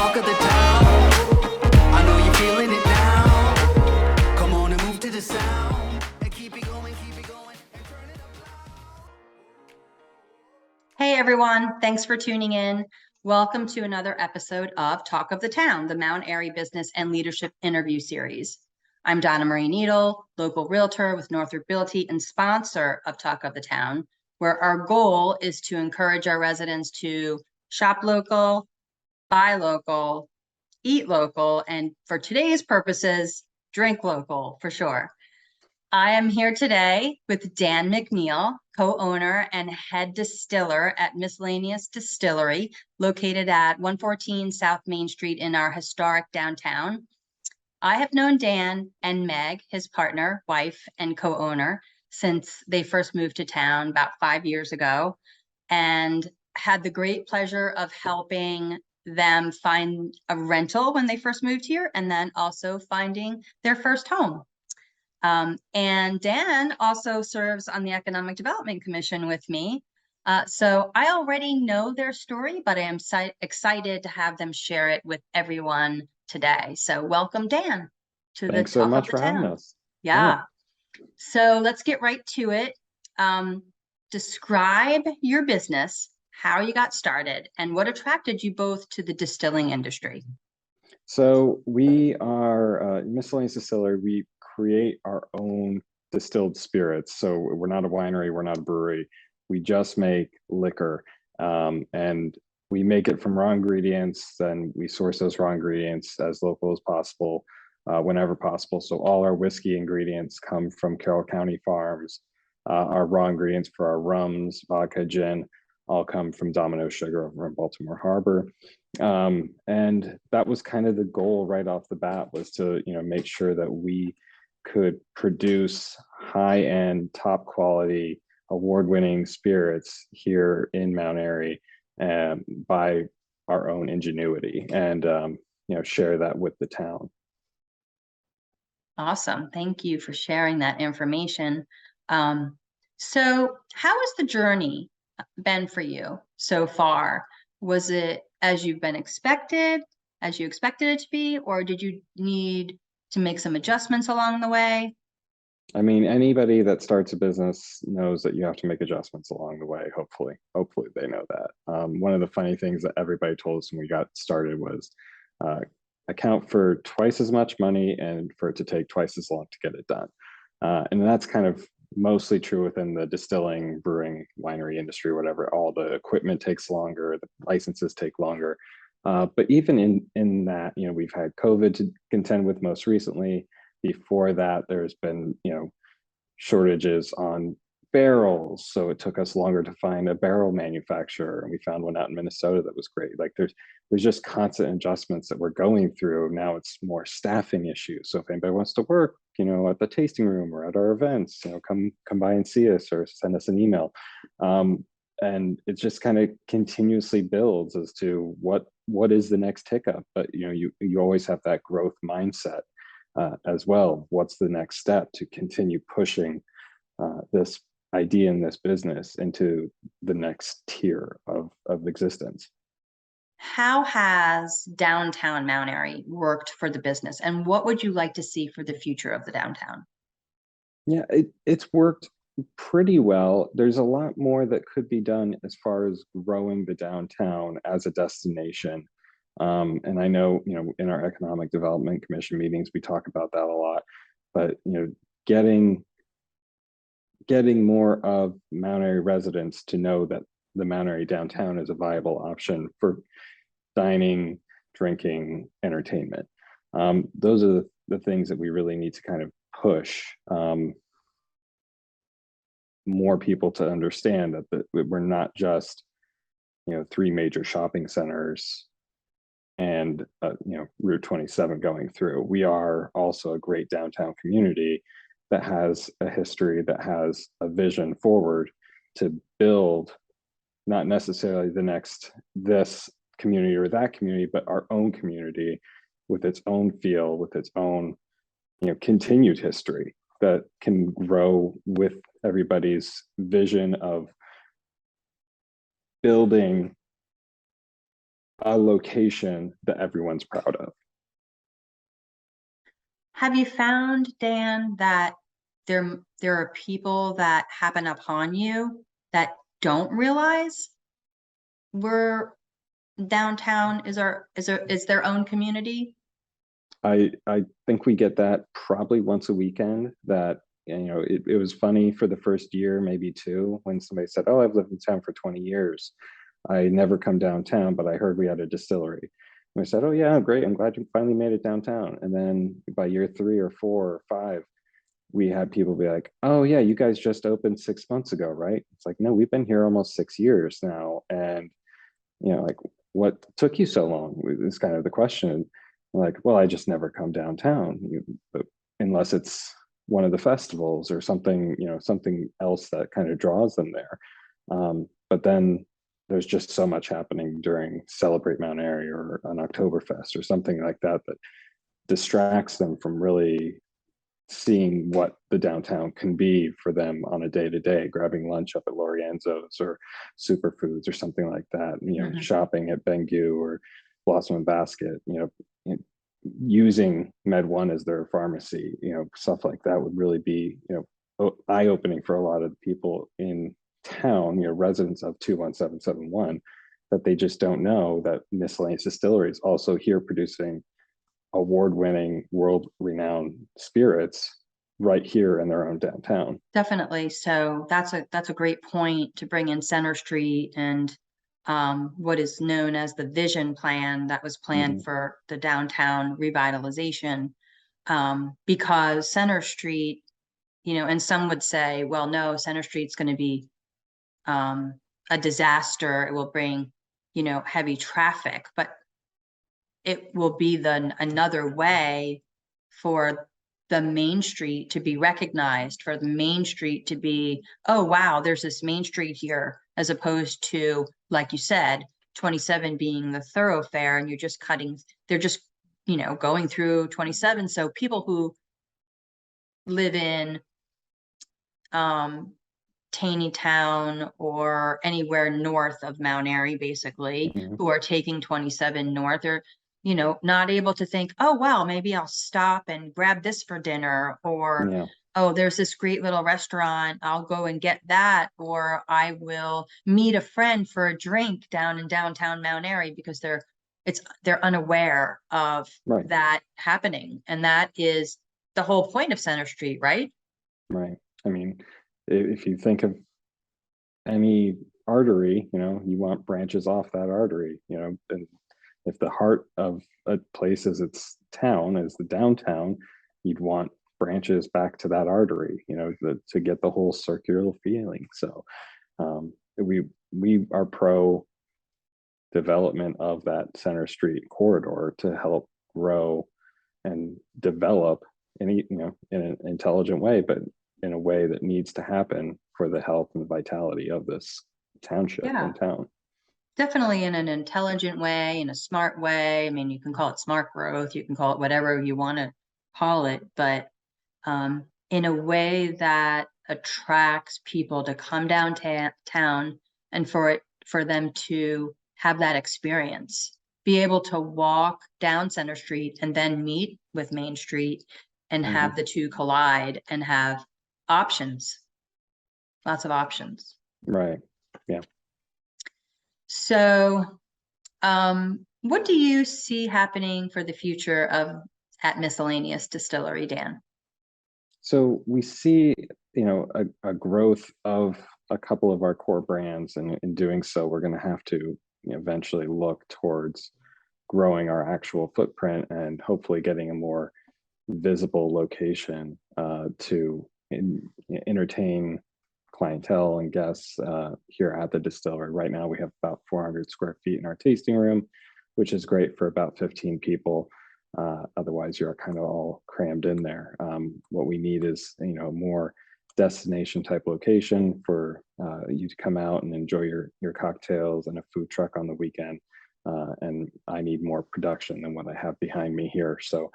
talk of the town. I know you're feeling it now. Come on and move to the sound. And keep it going, keep it going. And turn it up loud. Hey everyone, thanks for tuning in. Welcome to another episode of Talk of the Town, the Mount Airy Business and Leadership Interview Series. I'm Donnamarie Needle, local realtor with Northrop Realty and sponsor of Talk of the Town, where our goal is to encourage our residents to shop local, buy local, eat local, and for today's purposes, drink local for sure. I am here today with Dan McNeill, co-owner and head distiller at Miscellaneous Distillery, located at 114 South Main Street in our historic downtown. I have known Dan and Meg, his partner, wife, and co-owner, since they first moved to town about 5 years ago, and had the great pleasure of helping them find a rental when they first moved here, and then also finding their first home. And Dan also serves on the Economic Development Commission with me. So I already know their story, but I am excited to have them share it with everyone today. So welcome, Dan, to the Thanks so Talk much of the for having Town. us. Yeah. So let's get right to it. Describe your business, how you got started, and what attracted you both to the distilling industry. So we are Miscellaneous Distillery. We create our own distilled spirits. So we're not a winery, we're not a brewery. We just make liquor, and we make it from raw ingredients. Then we source those raw ingredients as local as possible, whenever possible. So all our whiskey ingredients come from Carroll County farms. Our raw ingredients for our rums, vodka, gin, all come from Domino Sugar over in Baltimore Harbor. And that was kind of the goal right off the bat, was to make sure that we could produce high-end, top quality, award-winning spirits here in Mount Airy, by our own ingenuity, and share that with the town. Awesome. Thank you for sharing that information. So how has the journey been for you so far? Was it as you expected it to be, or did you need to make some adjustments along the way? I mean, anybody that starts a business knows that you have to make adjustments along the way. Hopefully they know that. One of the funny things that everybody told us when we got started was account for twice as much money and for it to take twice as long to get it done. And that's kind of mostly true within the distilling, brewing, winery industry, whatever. All the equipment takes longer, the licenses take longer. But even in that, we've had COVID to contend with most recently. Before that, there's been, shortages on barrels. So it took us longer to find a barrel manufacturer. And we found one out in Minnesota that was great. Like there's just constant adjustments that we're going through. Now it's more staffing issues. So if anybody wants to work, at the tasting room or at our events, come by and see us or send us an email. And it just kind of continuously builds as to what is the next hiccup. But you always have that growth mindset as well. What's the next step to continue pushing this idea in this business into the next tier of existence? How has downtown Mount Airy worked for the business, and what would you like to see for the future of the downtown? Yeah, it's worked pretty well. There's a lot more that could be done as far as growing the downtown as a destination. And I know, in our Economic Development Commission meetings, we talk about that a lot, but, getting more of Mount Airy residents to know that the Mount Airy downtown is a viable option for dining, drinking, entertainment. Those are the things that we really need to kind of push more people to understand, that we're not just, 3 major shopping centers and Route 27 going through. We are also a great downtown community that has a history, that has a vision forward to build not necessarily this community or that community, but our own community with its own feel, with its own continued history that can grow with everybody's vision of building a location that everyone's proud of. Have you found, Dan, that there are people that happen upon you that don't realize we're downtown is their own community? I think we get that probably once a weekend. That, you know, it was funny for the first year, maybe two, when somebody said, "Oh, I've lived in town for 20 years. I never come downtown, but I heard we had a distillery." And I said, "Oh yeah, great. I'm glad you finally made it downtown." And then by year 3 or 4 or 5, we had people be like, "Oh yeah, you guys just opened 6 months ago, right?" It's like, no, we've been here almost 6 years now. And, you know, like, what took you so long is kind of the question. Like, well, I just never come downtown, but unless it's one of the festivals or something, you know, something else that kind of draws them there. But then there's just so much happening during Celebrate Mount Airy or an Oktoberfest or something like that that distracts them from really seeing what the downtown can be for them on a day-to-day, grabbing lunch up at Lorienzo's or Superfoods or something like that, you know, shopping at Bengu or Blossom and Basket, you know, using Med One as their pharmacy, you know, stuff like that would really be, you know, eye-opening for a lot of the people in town, you know, residents of 21771, that they just don't know that Miscellaneous Distillery is also here producing award-winning, world-renowned spirits right here in their own downtown. Definitely. So that's a great point to bring in Center Street and what is known as the vision plan that was planned for the downtown revitalization. Because Center Street, you know, and some would say, well, no, Center Street's going to be a disaster. It will bring, you know, heavy traffic, but it will be another way for the main street to be recognized, for the main street to be, oh, wow, there's this main street here, as opposed to, like you said, 27 being the thoroughfare, and they're just, you know, going through 27. So people who live in Taneytown or anywhere north of Mount Airy, basically, who are taking 27 north, or, you know, not able to think, oh, wow, maybe I'll stop and grab this for dinner, or, Yeah. oh, there's this great little restaurant, I'll go and get that, or I will meet a friend for a drink down in downtown Mount Airy, because they're unaware of Right. that happening. And that is the whole point of Center Street, right? Right. I mean, if you think of any artery, you know, you want branches off that artery, you know, and if the heart of a place is its town, is the downtown, you'd want branches back to that artery, you know, to get the whole circular feeling. So we are pro development of that Center Street corridor to help grow and develop any, you know, in an intelligent way, but in a way that needs to happen for the health and vitality of this township and town. Definitely in an intelligent way, in a smart way. I mean, you can call it smart growth, you can call it whatever you want to call it, but in a way that attracts people to come downtown, and for them to have that experience, be able to walk down Center Street and then meet with Main Street and have the two collide and have options, lots of options. Right. Yeah. So, what do you see happening for the future at Miscellaneous Distillery, Dan? So we see, you know, a growth of a couple of our core brands, and in doing so, we're going to have to, you know, eventually look towards growing our actual footprint and hopefully getting a more visible location to entertain clientele and guests here at the distillery. Right now, we have about 400 square feet in our tasting room, which is great for about 15 people. Otherwise, you're kind of all crammed in there. What we need is, you know, more destination type location for you to come out and enjoy your cocktails and a food truck on the weekend. And I need more production than what I have behind me here. So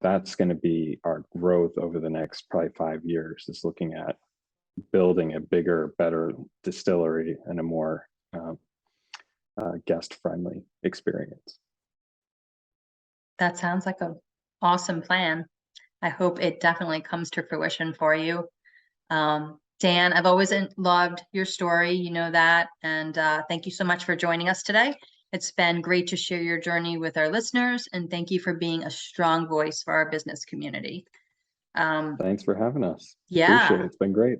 that's going to be our growth over the next probably 5 years, is looking at building a bigger, better distillery and a more guest-friendly experience. That sounds like an awesome plan. I hope it definitely comes to fruition for you. Dan, I've always loved your story, you know that, and thank you so much for joining us today. It's been great to share your journey with our listeners, and thank you for being a strong voice for our business community. Thanks for having us. Yeah. Appreciate it. It's been great.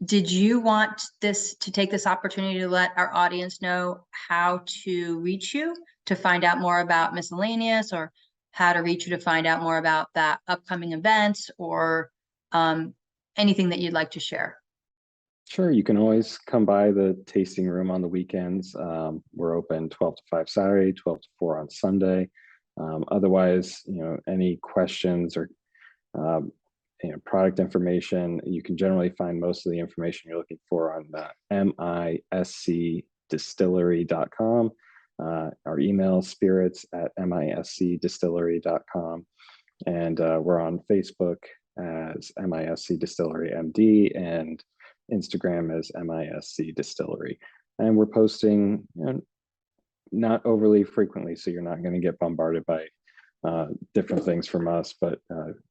Did you want to take this opportunity to let our audience know how to reach you to find out more about Miscellaneous, or how to reach you to find out more about that upcoming events, or anything that you'd like to share? Sure, you can always come by the tasting room on the weekends. We're open 12 to 5 Saturday, 12 to 4 on Sunday. Otherwise, any questions or product information, you can generally find most of the information you're looking for on miscdistillery.com. Our email spirits@miscdistillery.com. And we're on Facebook as MISC Distillery MD, and Instagram as MISC Distillery. And we're posting not overly frequently, so you're not going to get bombarded by different things from us, but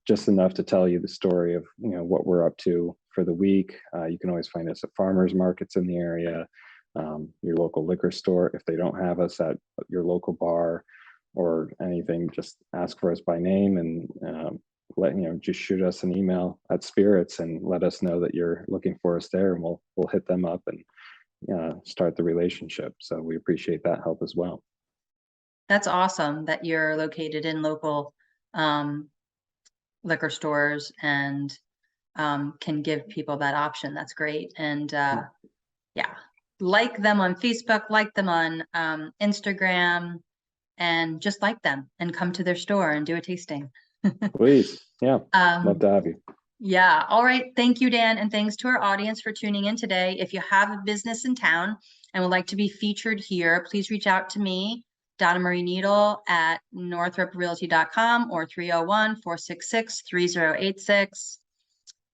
just enough to tell you the story of what we're up to for the week. You can always find us at farmers markets in the area, your local liquor store. If they don't have us at your local bar or anything, just ask for us by name, and just shoot us an email at Spirits and let us know that you're looking for us there, and we'll hit them up and start the relationship. So we appreciate that help as well. That's awesome that you're located in local liquor stores and can give people that option. That's great. And yeah, like them on Facebook, like them on Instagram, and just like them and come to their store and do a tasting. Please. Yeah. Love to have you. Yeah. All right. Thank you, Dan. And thanks to our audience for tuning in today. If you have a business in town and would like to be featured here, please reach out to me, Donnamarie Needle, at northroprealty.com or 301-466-3086.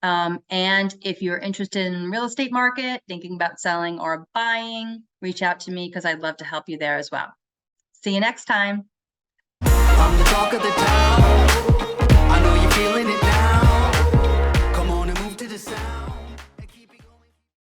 And if you're interested in real estate market, thinking about selling or buying, reach out to me because I'd love to help you there as well. See you next time. I'm the talk of the town. I know you're feeling it now. Come on and move to the sound.